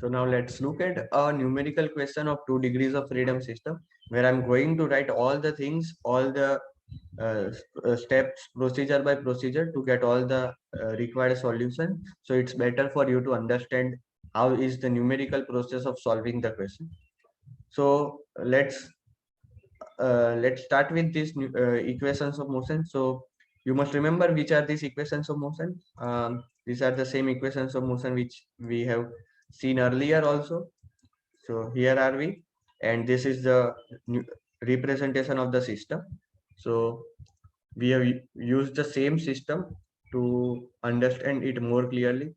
So now let's look at a numerical question of 2 degrees of freedom system, where I'm going to write all the things, all the steps, procedure by procedure, to get all the required solution. So it's better for you to understand how is the numerical process of solving the question. So let's start with these equations of motion. So you must remember which are these equations of motion. These are the same equations of motion which we have seen earlier also. So here are we, and this is the representation of the system. So we have used the same system to understand it more clearly,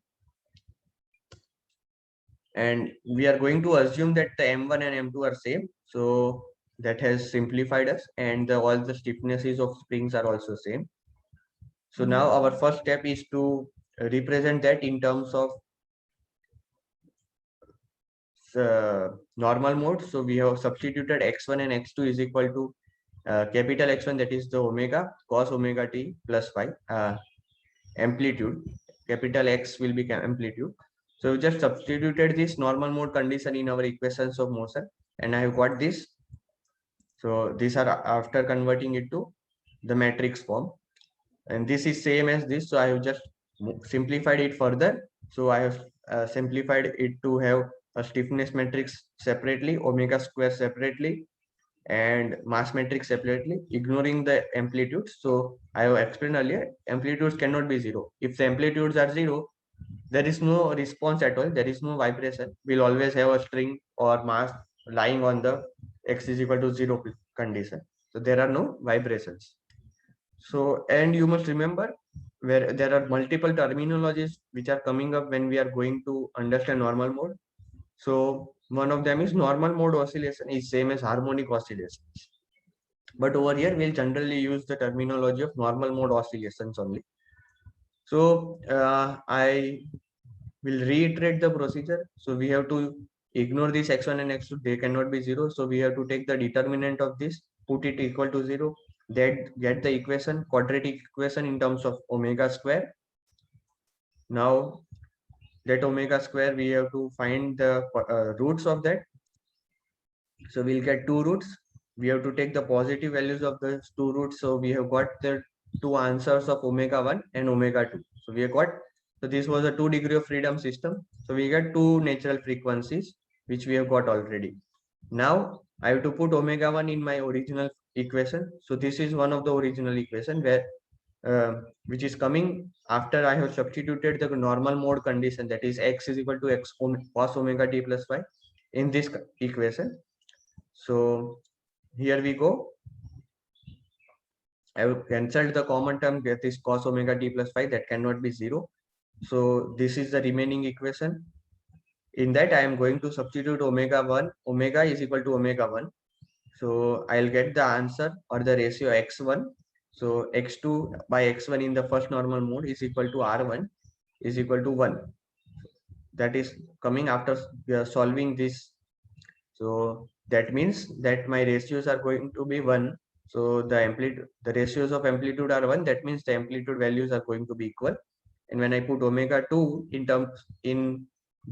and we are going to assume that the m1 and m2 are same. So that has simplified us, and all the stiffnesses of springs are also same. So now our first step is to represent that in terms of normal mode. So we have substituted x1 and x2 is equal to capital X1, that is the omega cos omega t plus phi, amplitude. Capital X will be amplitude. So we just substituted this normal mode condition in our equations of motion, and I have got this. So these are after converting it to the matrix form, and this is same as this. So I have just simplified it further. So I have simplified it to have a stiffness matrix separately, omega square separately, and mass matrix separately, ignoring the amplitudes. So I have explained earlier, amplitudes cannot be zero. If the amplitudes are zero, there is no response at all, there is no vibration. We'll always have a string or mass lying on the x is equal to 0 condition. So there are no vibrations. So, and you must remember, where there are multiple terminologies which are coming up when we are going to understand normal mode. So one of them is normal mode oscillation is same as harmonic oscillation, but over here we'll generally use the terminology of normal mode oscillations only. So I will reiterate the procedure. So we have to ignore this x1 and x2, they cannot be zero. So we have to take the determinant of this, put it equal to 0, that get the equation, quadratic equation in terms of omega square. Now that omega square, we have to find the roots of that. So we'll get two roots. We have to take the positive values of the two roots. So we have got the two answers of omega 1 and omega 2. So we have got, so this was a 2 degree of freedom system. So we get two natural frequencies, which we have got already. Now I have to put omega 1 in my original equation. So this is one of the original equation where which is coming after I have substituted the normal mode condition, that is x is equal to x cos omega t plus y in this equation. So here we go. I have cancelled the common term, get this cos omega t plus phi, that cannot be 0. So this is the remaining equation. In that I am going to substitute omega 1. Omega is equal to omega 1. So I'll get the answer or the ratio x1. So x2 by x1 in the first normal mode is equal to r1 is equal to 1. That is coming after solving this. So that means that my ratios are going to be 1. So the ratios of amplitude are 1. That means the amplitude values are going to be equal. And when I put omega 2 in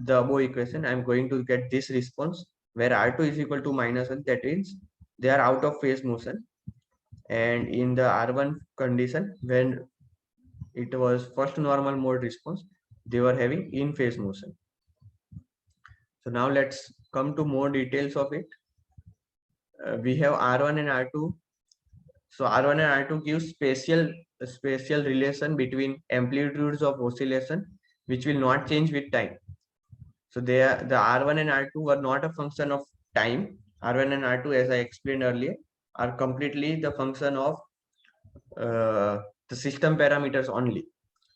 the above equation, I'm going to get this response where r2 is equal to -1. That means they are out of phase motion. And in the r1 condition, when it was first normal mode response, they were having in phase motion. So now let's come to more details of it. We have R1 and R2. So R1 and R2 give spatial relation between amplitudes of oscillation, which will not change with time. So they are, the R1 and R2 are not a function of time. R1 and R2, as I explained earlier, are completely the function of the system parameters only.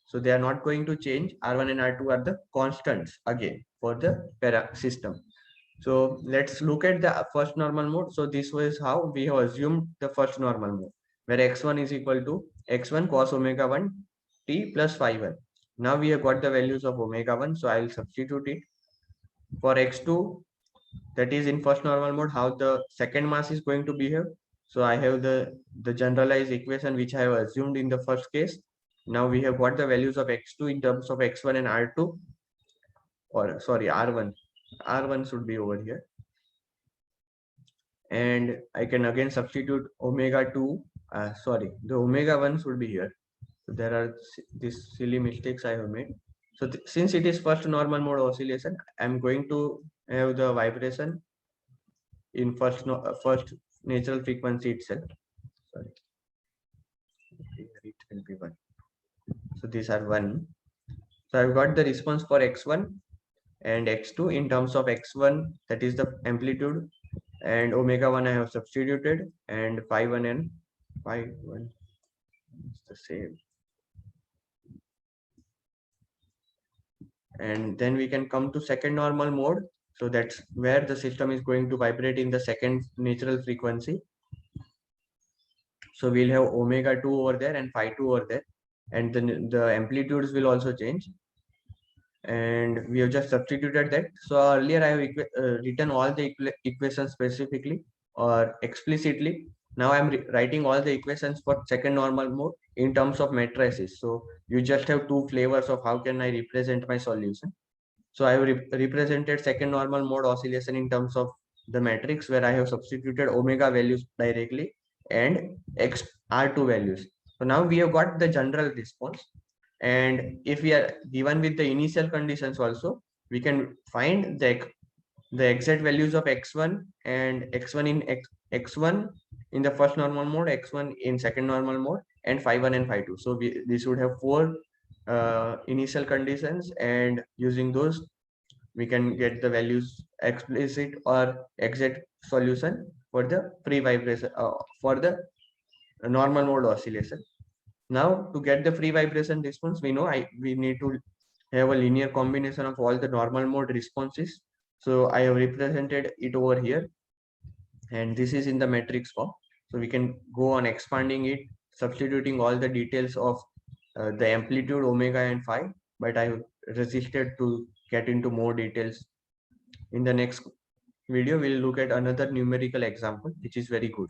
So they are not going to change. R1 and R2 are the constants again for the system. So let's look at the first normal mode. So this was how we have assumed the first normal mode, where x1 is equal to x1 cos omega 1 t plus phi 1. Now we have got the values of omega 1. So I will substitute it. For x2, that is in first normal mode, how the second mass is going to behave. So I have the generalized equation which I have assumed in the first case. Now we have got the values of x2 in terms of x1 and r2, or sorry, r1. R1 should be over here. And I can again substitute omega 2. Sorry, the omega 1 should be here. So there are these silly mistakes I have made. So since it is first normal mode oscillation, I'm going to have the vibration in first natural frequency itself. Sorry, it will be 1. So these are 1. So I've got the response for x1 and x2 in terms of x1, that is the amplitude, and omega 1 I have substituted, and phi 1 and phi 1 is the same. And then we can come to second normal mode. So that's where the system is going to vibrate in the second natural frequency. So we'll have omega 2 over there and phi 2 over there, and then the amplitudes will also change. And we have just substituted that. So earlier I have written all the equations specifically or explicitly. Now I'm writing all the equations for second normal mode in terms of matrices. So you just have two flavors of how can I represent my solution. So I have represented second normal mode oscillation in terms of the matrix, where I have substituted omega values directly and x R2 values. So now we have got the general response. And if we are given with the initial conditions also, we can find the exact values of x1 and x1 in x1 in the first normal mode, x1 in second normal mode, and phi 1 and phi 2. So we should have 4 initial conditions, and using those we can get the values explicit or exact solution for the free vibration for the normal mode oscillation. Now to get the free vibration response, we know we need to have a linear combination of all the normal mode responses. So I have represented it over here, and this is in the matrix form. So we can go on expanding it, substituting all the details of the amplitude omega and phi, but I resisted to get into more details. In the next video, we'll look at another numerical example, which is very good.